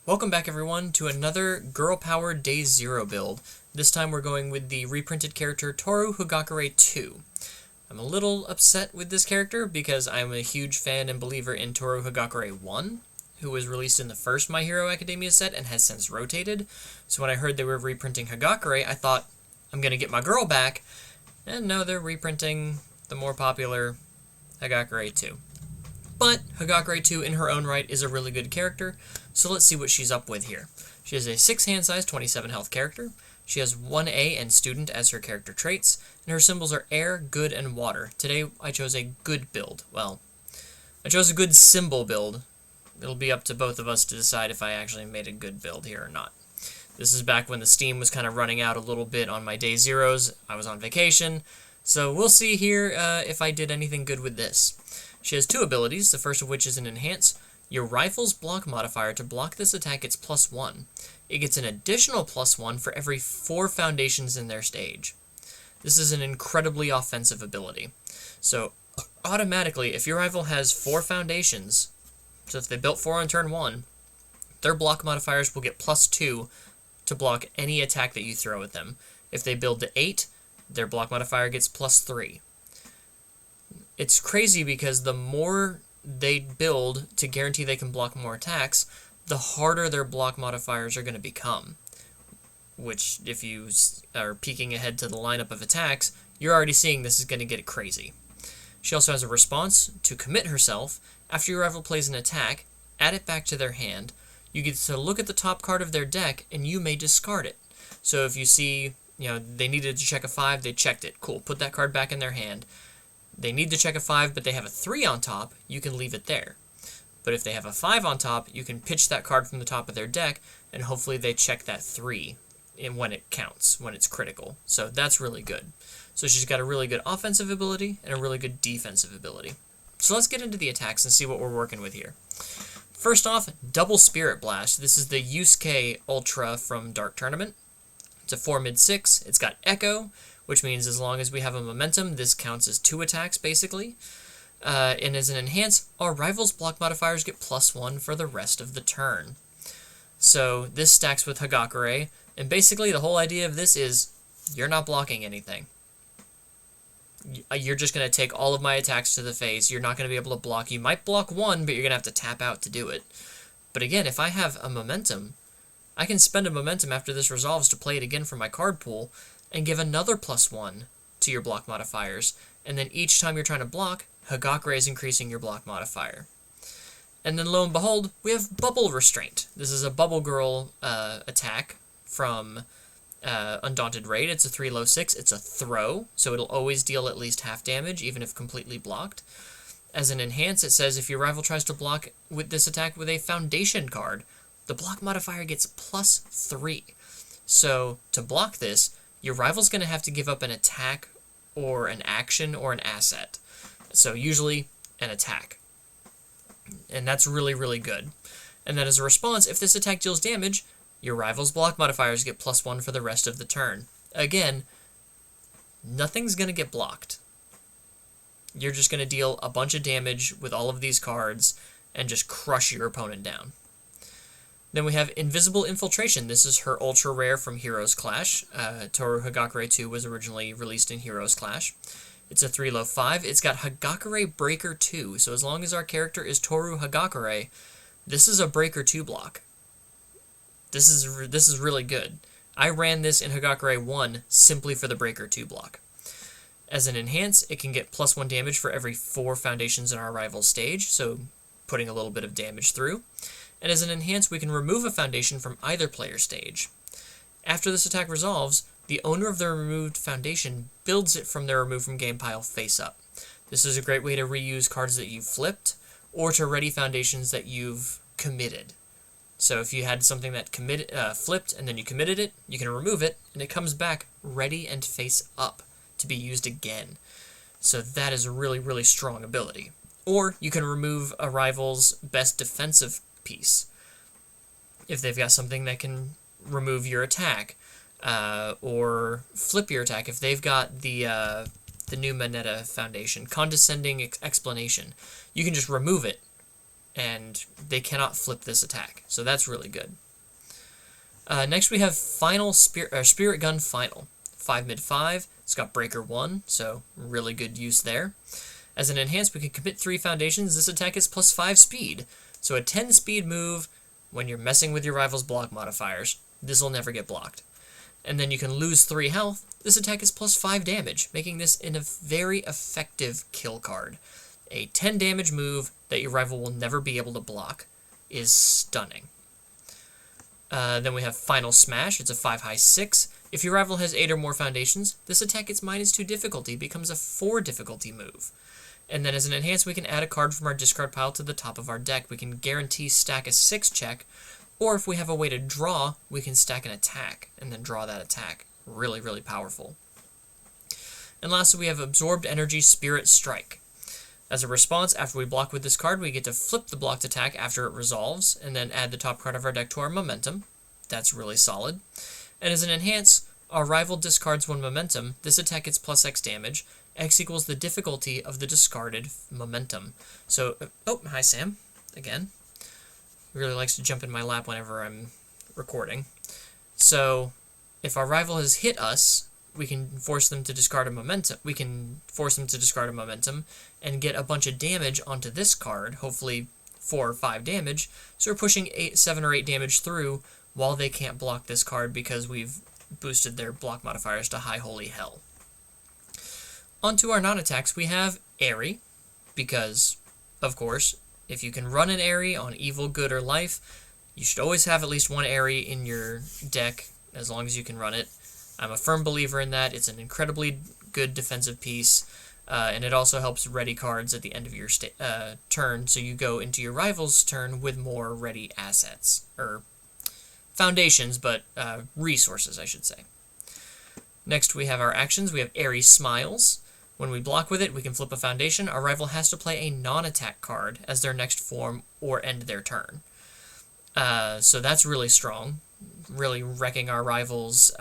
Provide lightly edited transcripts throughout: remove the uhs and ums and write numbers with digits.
Welcome back everyone to another Girl Power Day Zero build. This time we're going with the reprinted character Toru Hagakure II. I'm a little upset with this character because I'm a huge fan and believer in Toru Hagakure I, who was released in the first My Hero Academia set and has since rotated. So when I heard they were reprinting Hagakure, I thought, I'm going to get my girl back, and no, they're reprinting the more popular Hagakure II. But Hagakure II in her own right is a really good character, so let's see what she's up with here. She is a 6 hand size, 27 health character. She has 1A and Student as her character traits, and her symbols are Air, Good, and Water. Today I chose a good build. Well, I chose a good symbol build. It'll be up to both of us to decide if I actually made a good build here or not. This is back when the steam was kind of running out a little bit on my day zeros. I was on vacation, so we'll see here if I did anything good with this. She has 2 abilities, the first of which is an Enhance. Your rifle's block modifier to block this attack gets +1. It gets an additional +1 for every 4 foundations in their stage. This is an incredibly offensive ability. So, automatically, if your rival has 4 foundations, so if they built 4 on turn 1, their block modifiers will get +2 to block any attack that you throw at them. If they build to 8, their block modifier gets +3. It's crazy because the more they build to guarantee they can block more attacks, the harder their block modifiers are going to become. Which, if you are peeking ahead to the lineup of attacks, you're already seeing this is going to get crazy. She also has a response to commit herself. After your rival plays an attack, add it back to their hand. You get to look at the top card of their deck, and you may discard it. So if you see, they needed to check a 5, they checked it. Cool, put that card back in their hand. They need to check a 5, but they have a 3 on top, you can leave it there. But if they have a 5 on top, you can pitch that card from the top of their deck, and hopefully they check that 3 when it counts, when it's critical. So that's really good. So she's got a really good offensive ability and a really good defensive ability. So let's get into the attacks and see what we're working with here. First off, Double Spirit Blast. This is the Yusuke Ultra from Dark Tournament. It's a 4 mid-6. It's got Echo, which means as long as we have a momentum, this counts as 2 attacks, basically. And as an Enhance, our rival's block modifiers get +1 for the rest of the turn. So this stacks with Hagakure, and basically the whole idea of this is, you're not blocking anything. You're just going to take all of my attacks to the face. You're not going to be able to block. You might block 1, but you're going to have to tap out to do it. But again, if I have a momentum, I can spend a momentum after this resolves to play it again from my card pool, and give another +1 to your block modifiers, and then each time you're trying to block, Hagakure is increasing your block modifier. And then lo and behold, we have Bubble Restraint. This is a Bubble Girl attack from Undaunted Raid. It's a 3 low 6. It's a throw, so it'll always deal at least half damage, even if completely blocked. As an Enhance, it says if your rival tries to block with this attack with a Foundation card, the block modifier gets +3. So to block this, your rival's going to have to give up an attack or an action or an asset. So usually an attack. And that's really, really good. And then as a response, if this attack deals damage, your rival's block modifiers get +1 for the rest of the turn. Again, nothing's going to get blocked. You're just going to deal a bunch of damage with all of these cards and just crush your opponent down. Then we have Invisible Infiltration. This is her ultra rare from Heroes Clash. Toru Hagakure II was originally released in Heroes Clash. It's a 3 low 5. It's got Hagakure Breaker 2. So as long as our character is Toru Hagakure, this is a Breaker 2 block. This is really good. I ran this in Hagakure 1 simply for the Breaker 2 block. As an Enhance, it can get +1 damage for every 4 foundations in our rival's stage, so putting a little bit of damage through. And as an Enhance, we can remove a foundation from either player stage. After this attack resolves, the owner of the removed foundation builds it from their Remove from Game pile face up. This is a great way to reuse cards that you've flipped, or to ready foundations that you've committed. So if you had something that flipped and then you committed it, you can remove it, and it comes back ready and face up to be used again. So that is a really, really strong ability. Or you can remove a rival's best defensive piece if they've got something that can remove your attack, or flip your attack if they've got the new Moneta Foundation, Condescending Explanation. You can just remove it and they cannot flip this attack, so that's really good. Next we have Spirit Gun Final. 5 mid 5, it's got Breaker 1, so really good use there. As an enhance, we can commit 3 foundations. This attack is plus 5 speed, so a 10 speed move when you're messing with your rival's block modifiers. This will never get blocked. And then you can lose 3 health. This attack is plus 5 damage, making this a very effective kill card. A 10 damage move that your rival will never be able to block is stunning. Then we have Final Smash. It's a 5 high 6. If your rival has 8 or more foundations, this attack gets -2 difficulty, becomes a 4 difficulty move. And then as an enhance, we can add a card from our discard pile to the top of our deck. We can guarantee stack a 6 check, or if we have a way to draw, we can stack an attack and then draw that attack. Really, really powerful. And lastly, we have Absorbed Energy Spirit Strike. As a response, after we block with this card, we get to flip the blocked attack after it resolves, and then add the top card of our deck to our momentum. That's really solid. And as an enhance, our rival discards 1 momentum. This attack gets plus X damage. X equals the difficulty of the discarded momentum. So, oh, hi Sam, again. He really likes to jump in my lap whenever I'm recording. So, if our rival has hit us, we can force them to discard a momentum. We can force them to discard a momentum and get a bunch of damage onto this card, hopefully 4 or 5 damage. So we're pushing 7 or 8 damage through while they can't block this card because we've boosted their block modifiers to high holy hell. Onto our non-attacks, we have Airy, because, of course, if you can run an Airy on Evil, Good, or Life, you should always have at least 1 Airy in your deck, as long as you can run it. I'm a firm believer in that. It's an incredibly good defensive piece, and it also helps ready cards at the end of your turn, so you go into your rival's turn with more ready assets, or foundations, but resources, I should say. Next, we have our actions. We have Airy Smiles. When we block with it, we can flip a foundation. Our rival has to play a non-attack card as their next form or end their turn. So that's really strong, really wrecking our rival's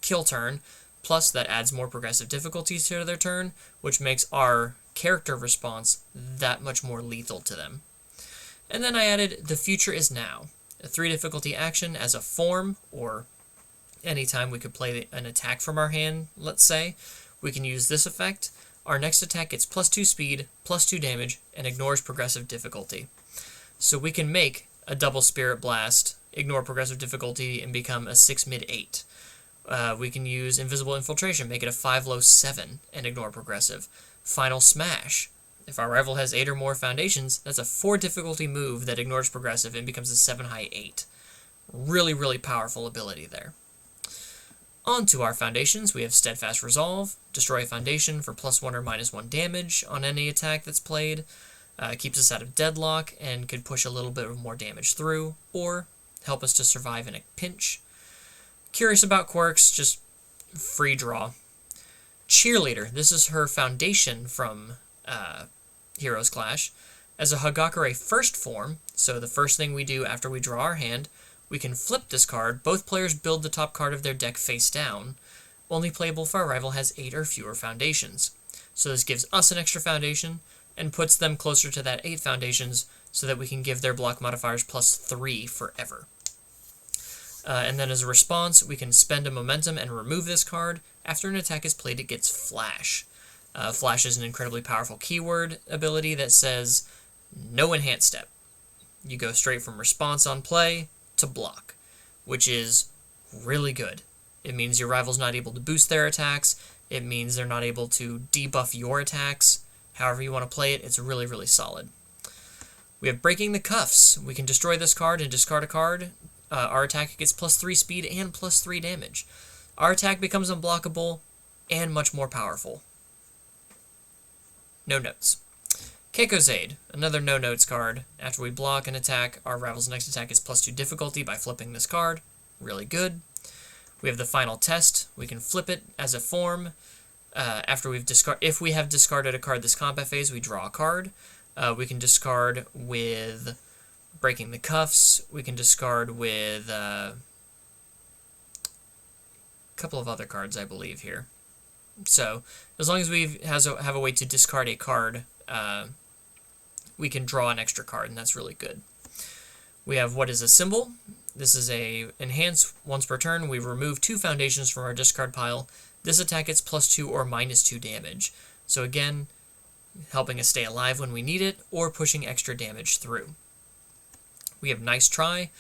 kill turn. Plus, that adds more progressive difficulties to their turn, which makes our character response that much more lethal to them. And then I added The Future Is Now, a 3 difficulty action as a form, or anytime we could play an attack from our hand, let's say, we can use this effect. Our next attack gets +2 speed, +2 damage, and ignores progressive difficulty. So we can make a double Spirit Blast, ignore progressive difficulty, and become a 6 mid 8. We can use Invisible Infiltration, make it a 5 low 7, and ignore progressive. Final Smash. If our rival has 8 or more foundations, that's a 4 difficulty move that ignores progressive and becomes a 7 high 8. Really, really powerful ability there. On to our foundations, we have Steadfast Resolve, destroy a foundation for +1 or -1 damage on any attack that's played, keeps us out of deadlock, and could push a little bit of more damage through, or help us to survive in a pinch. Curious about quirks, just free draw. Cheerleader, this is her foundation from Heroes Clash. As a Hagakure first form, so the first thing we do after we draw our hand, we can flip this card. Both players build the top card of their deck face down. Only playable if our rival has 8 or fewer foundations. So this gives us an extra foundation and puts them closer to that 8 foundations so that we can give their block modifiers +3 forever. And then as a response, we can spend a momentum and remove this card. After an attack is played, it gets Flash. Flash is an incredibly powerful keyword ability that says no enhance step. You go straight from response on play to block, which is really good. It means your rival's not able to boost their attacks. It means they're not able to debuff your attacks. However you want to play it, it's really, really solid. We have Breaking the Cuffs. We can destroy this card and discard a card. Our attack gets +3 speed and +3 damage. Our attack becomes unblockable and much more powerful. No notes. Keiko's Aid, another no-notes card. After we block an attack, our rival's next attack is +2 difficulty by flipping this card. Really good. We have the Final Test. We can flip it as a form. After we've if we have discarded a card this combat phase, we draw a card. We can discard with Breaking the Cuffs. We can discard with a couple of other cards, I believe, here. So, as long as we have a way to discard a card we can draw an extra card, and that's really good. We have what is a symbol. This is a enhance. Once per turn, we remove 2 foundations from our discard pile. This attack gets +2 or -2 damage. So again, helping us stay alive when we need it, or pushing extra damage through. We have Nice Try.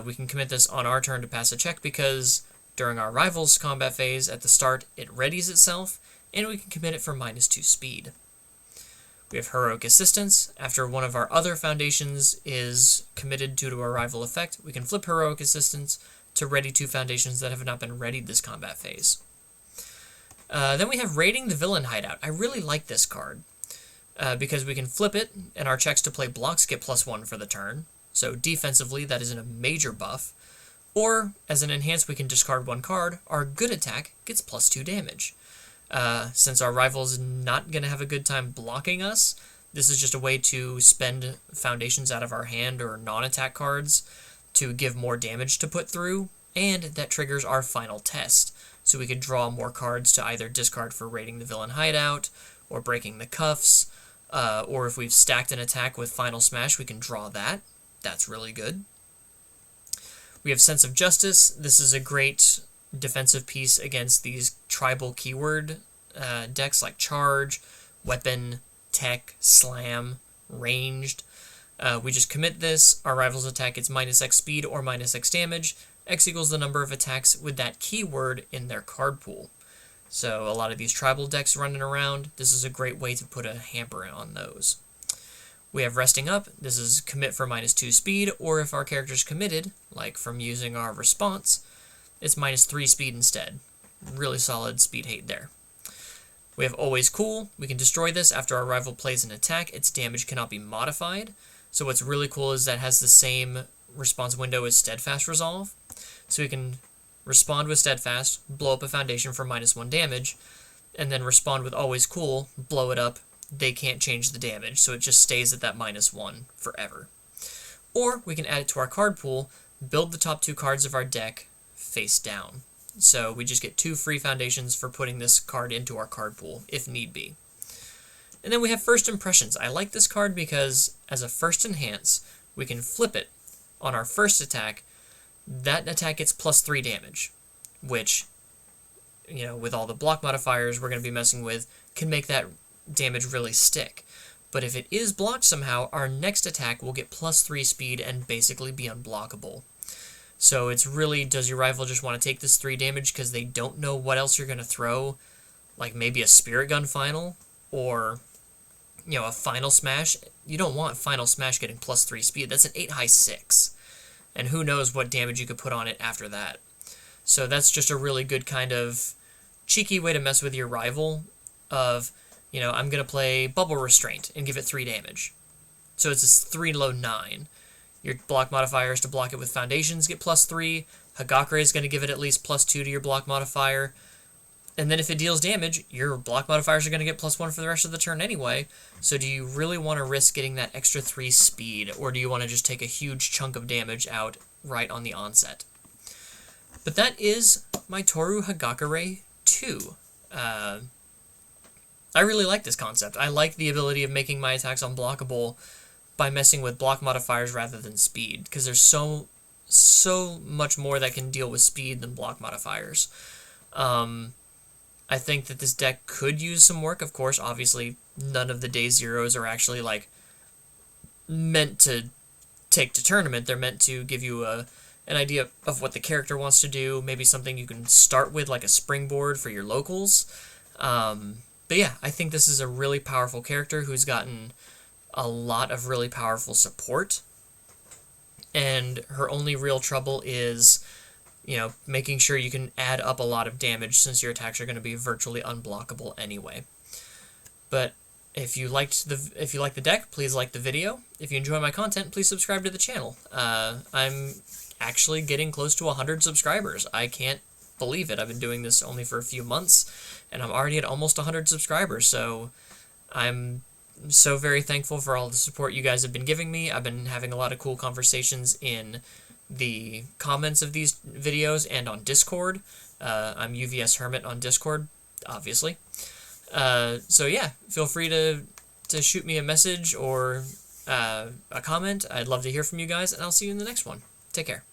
We can commit this on our turn to pass a check because during our rival's combat phase at the start, it readies itself, and we can commit it for -2 speed. We have Heroic Assistance. After one of our other foundations is committed due to a rival effect, we can flip Heroic Assistance to ready 2 foundations that have not been readied this combat phase. Then we have Raiding the Villain Hideout. I really like this card because we can flip it, and our checks to play blocks get +1 for the turn. So defensively, that isn't a major buff. Or, as an enhance, we can discard 1 card. Our good attack gets +2 damage. Since our rival's not going to have a good time blocking us, this is just a way to spend foundations out of our hand or non-attack cards to give more damage to put through, and that triggers our final test. So we could draw more cards to either discard for Raiding the Villain Hideout, or Breaking the Cuffs, or if we've stacked an attack with Final Smash, we can draw that. That's really good. We have Sense of Justice. This is a great defensive piece against these tribal keyword decks like Charge, Weapon, Tech, Slam, Ranged. We just commit this. Our rival's attack gets -X speed or -X damage. X equals the number of attacks with that keyword in their card pool. So a lot of these tribal decks running around, this is a great way to put a hamper on those. We have Resting Up. This is commit for -2 speed, or if our character's committed, like from using our response, it's -3 speed instead. Really solid speed hate there. We have Always Cool. We can destroy this after our rival plays an attack. Its damage cannot be modified. So what's really cool is that it has the same response window as Steadfast Resolve. So we can respond with Steadfast, blow up a foundation for -1 damage, and then respond with Always Cool, blow it up. They can't change the damage, so it just stays at that -1 forever. Or we can add it to our card pool, build the top 2 cards of our deck face down. So we just get 2 free foundations for putting this card into our card pool, if need be. And then we have First Impressions. I like this card because, as a first enhance, we can flip it on our first attack. That attack gets +3 damage, which, you know, with all the block modifiers we're going to be messing with, can make that damage really stick. But if it is blocked somehow, our next attack will get +3 speed and basically be unblockable. So it's really, does your rival just want to take this 3 damage because they don't know what else you're going to throw? Like maybe a Spirit Gun final, or, you know, a Final Smash. You don't want Final Smash getting +3 speed. That's an 8-high-6. And who knows what damage you could put on it after that. So that's just a really good kind of cheeky way to mess with your rival of, you know, I'm going to play Bubble Restraint and give it 3 damage. So it's a 3 low 9. Your block modifiers to block it with foundations get +3. Hagakure is going to give it at least +2 to your block modifier. And then if it deals damage, your block modifiers are going to get +1 for the rest of the turn anyway. So do you really want to risk getting that extra 3 speed, or do you want to just take a huge chunk of damage out right on the onset? But that is my Toru Hagakure 2. I really like this concept. I like the ability of making my attacks unblockable by messing with block modifiers rather than speed, because there's so much more that can deal with speed than block modifiers. I think that this deck could use some work. Of course, obviously, none of the day zeros are actually, like, meant to take to tournament. They're meant to give you an idea of what the character wants to do, maybe something you can start with, like a springboard for your locals. But yeah, I think this is a really powerful character who's gotten a lot of really powerful support. And her only real trouble is, you know, making sure you can add up a lot of damage since your attacks are going to be virtually unblockable anyway. But if you like the deck, please like the video. If you enjoy my content, please subscribe to the channel. I'm actually getting close to 100 subscribers. I can't believe it. I've been doing this only for a few months, and I'm already at almost 100 subscribers, so I'm so very thankful for all the support you guys have been giving me. I've been having a lot of cool conversations in the comments of these videos and on Discord. I'm UVS Hermit on Discord, obviously. So yeah, feel free to shoot me a message or a comment. I'd love to hear from you guys, and I'll see you in the next one. Take care.